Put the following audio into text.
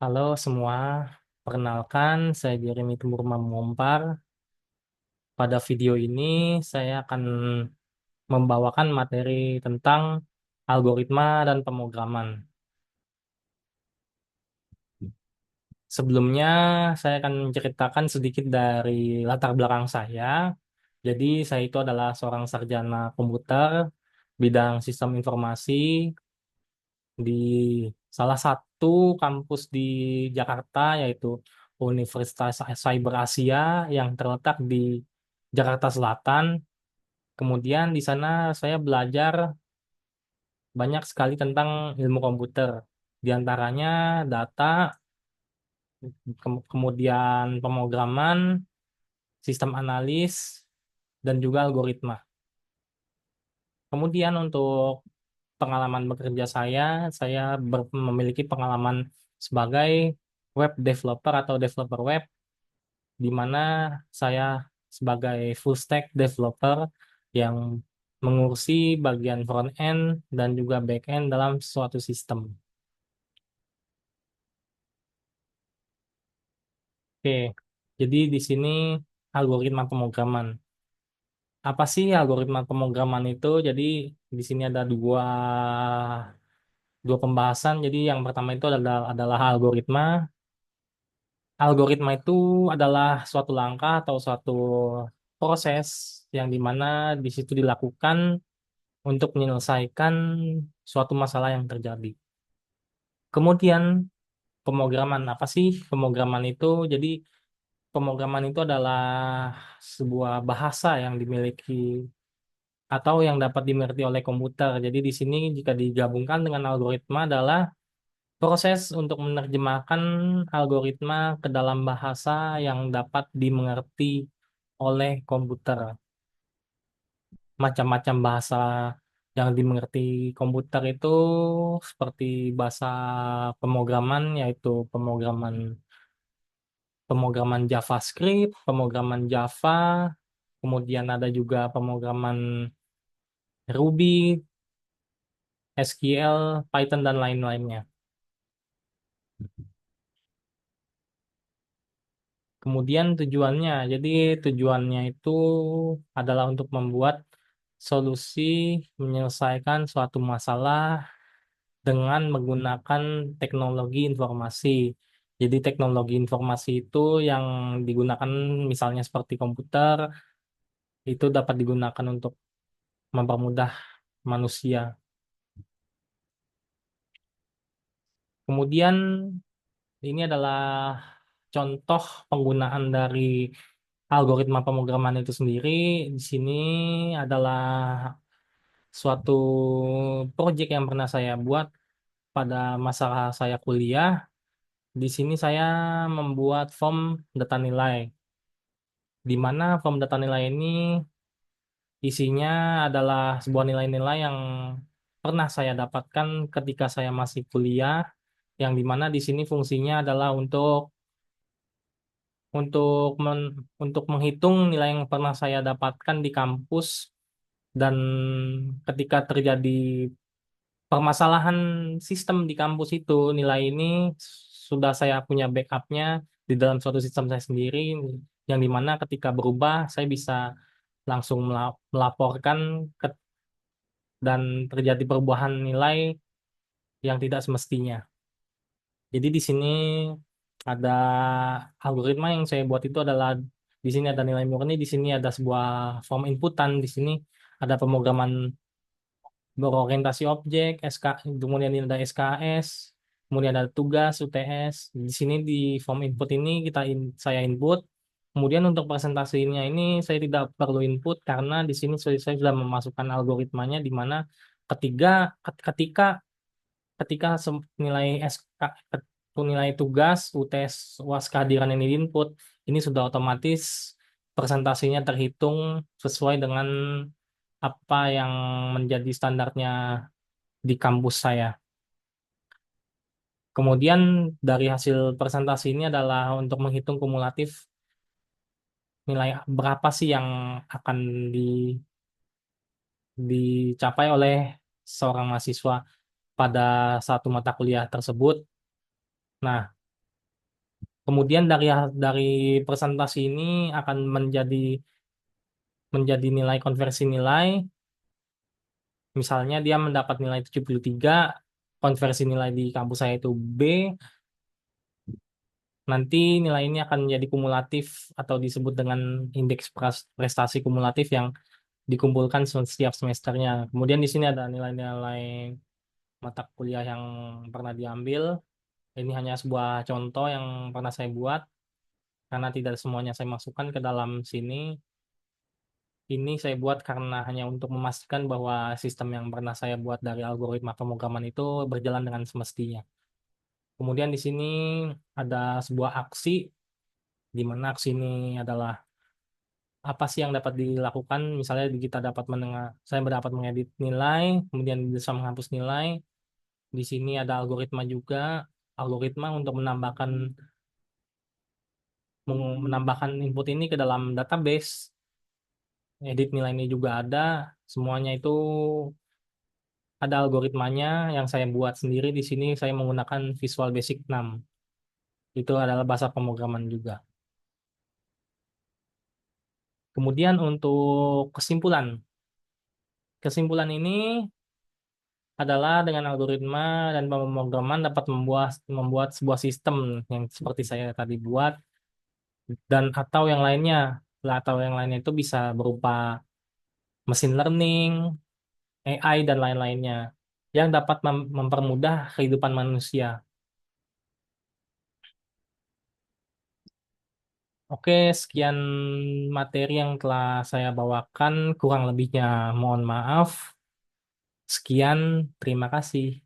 Halo semua, perkenalkan saya Jeremy Tumurma Mompar. Pada video ini saya akan membawakan materi tentang algoritma dan pemrograman. Sebelumnya saya akan menceritakan sedikit dari latar belakang saya. Jadi saya itu adalah seorang sarjana komputer bidang sistem informasi di salah satu kampus di Jakarta, yaitu Universitas Cyber Asia yang terletak di Jakarta Selatan. Kemudian di sana saya belajar banyak sekali tentang ilmu komputer, di antaranya data, kemudian pemrograman, sistem analis, dan juga algoritma. Kemudian untuk pengalaman bekerja saya memiliki pengalaman sebagai web developer atau developer web, di mana saya sebagai full stack developer yang mengurusi bagian front end dan juga back end dalam suatu sistem. Oke, jadi di sini algoritma pemrograman. Apa sih algoritma pemrograman itu? Jadi di sini ada dua pembahasan. Jadi yang pertama itu adalah algoritma. Algoritma itu adalah suatu langkah atau suatu proses yang dimana di situ dilakukan untuk menyelesaikan suatu masalah yang terjadi. Kemudian pemrograman, apa sih pemrograman itu? Jadi pemrograman itu adalah sebuah bahasa yang dimiliki atau yang dapat dimengerti oleh komputer. Jadi di sini jika digabungkan dengan algoritma adalah proses untuk menerjemahkan algoritma ke dalam bahasa yang dapat dimengerti oleh komputer. Macam-macam bahasa yang dimengerti komputer itu seperti bahasa pemrograman, yaitu pemrograman JavaScript, pemrograman Java, kemudian ada juga pemrograman Ruby, SQL, Python, dan lain-lainnya. Kemudian jadi tujuannya itu adalah untuk membuat solusi menyelesaikan suatu masalah dengan menggunakan teknologi informasi. Jadi teknologi informasi itu yang digunakan misalnya seperti komputer, itu dapat digunakan untuk mempermudah manusia. Kemudian ini adalah contoh penggunaan dari algoritma pemrograman itu sendiri. Di sini adalah suatu proyek yang pernah saya buat pada masa saya kuliah. Di sini saya membuat form data nilai, di mana form data nilai ini isinya adalah sebuah nilai-nilai yang pernah saya dapatkan ketika saya masih kuliah, yang dimana di sini fungsinya adalah untuk untuk menghitung nilai yang pernah saya dapatkan di kampus, dan ketika terjadi permasalahan sistem di kampus itu, nilai ini sudah saya punya backupnya di dalam suatu sistem saya sendiri, yang dimana ketika berubah saya bisa langsung melaporkan dan terjadi perubahan nilai yang tidak semestinya. Jadi di sini ada algoritma yang saya buat itu adalah, di sini ada nilai murni, di sini ada sebuah form inputan, di sini ada pemrograman berorientasi objek, kemudian ini ada SKS, kemudian ada tugas UTS. Di sini di form input ini saya input. Kemudian untuk presentasinya ini saya tidak perlu input karena di sini saya sudah memasukkan algoritmanya, di mana ketiga ketika ketika nilai SK nilai tugas UTS UAS kehadiran ini input, ini sudah otomatis presentasinya terhitung sesuai dengan apa yang menjadi standarnya di kampus saya. Kemudian dari hasil presentasi ini adalah untuk menghitung kumulatif nilai berapa sih yang akan dicapai oleh seorang mahasiswa pada satu mata kuliah tersebut. Nah, Kemudian dari presentasi ini akan menjadi menjadi nilai konversi nilai. Misalnya dia mendapat nilai 73, konversi nilai di kampus saya itu B, nanti nilai ini akan menjadi kumulatif atau disebut dengan indeks prestasi kumulatif yang dikumpulkan setiap semesternya. Kemudian di sini ada nilai-nilai mata kuliah yang pernah diambil. Ini hanya sebuah contoh yang pernah saya buat karena tidak semuanya saya masukkan ke dalam sini. Ini saya buat karena hanya untuk memastikan bahwa sistem yang pernah saya buat dari algoritma pemrograman itu berjalan dengan semestinya. Kemudian di sini ada sebuah aksi, di mana aksi ini adalah apa sih yang dapat dilakukan. Misalnya kita dapat saya dapat mengedit nilai, kemudian bisa menghapus nilai. Di sini ada algoritma juga, algoritma untuk menambahkan input ini ke dalam database. Edit nilai ini juga ada, semuanya itu ada algoritmanya yang saya buat sendiri. Di sini saya menggunakan Visual Basic 6. Itu adalah bahasa pemrograman juga. Kemudian untuk kesimpulan. Kesimpulan ini adalah dengan algoritma dan pemrograman dapat membuat sebuah sistem yang seperti saya tadi buat dan atau yang lainnya itu bisa berupa machine learning, AI dan lain-lainnya yang dapat mempermudah kehidupan manusia. Oke, sekian materi yang telah saya bawakan. Kurang lebihnya mohon maaf. Sekian, terima kasih.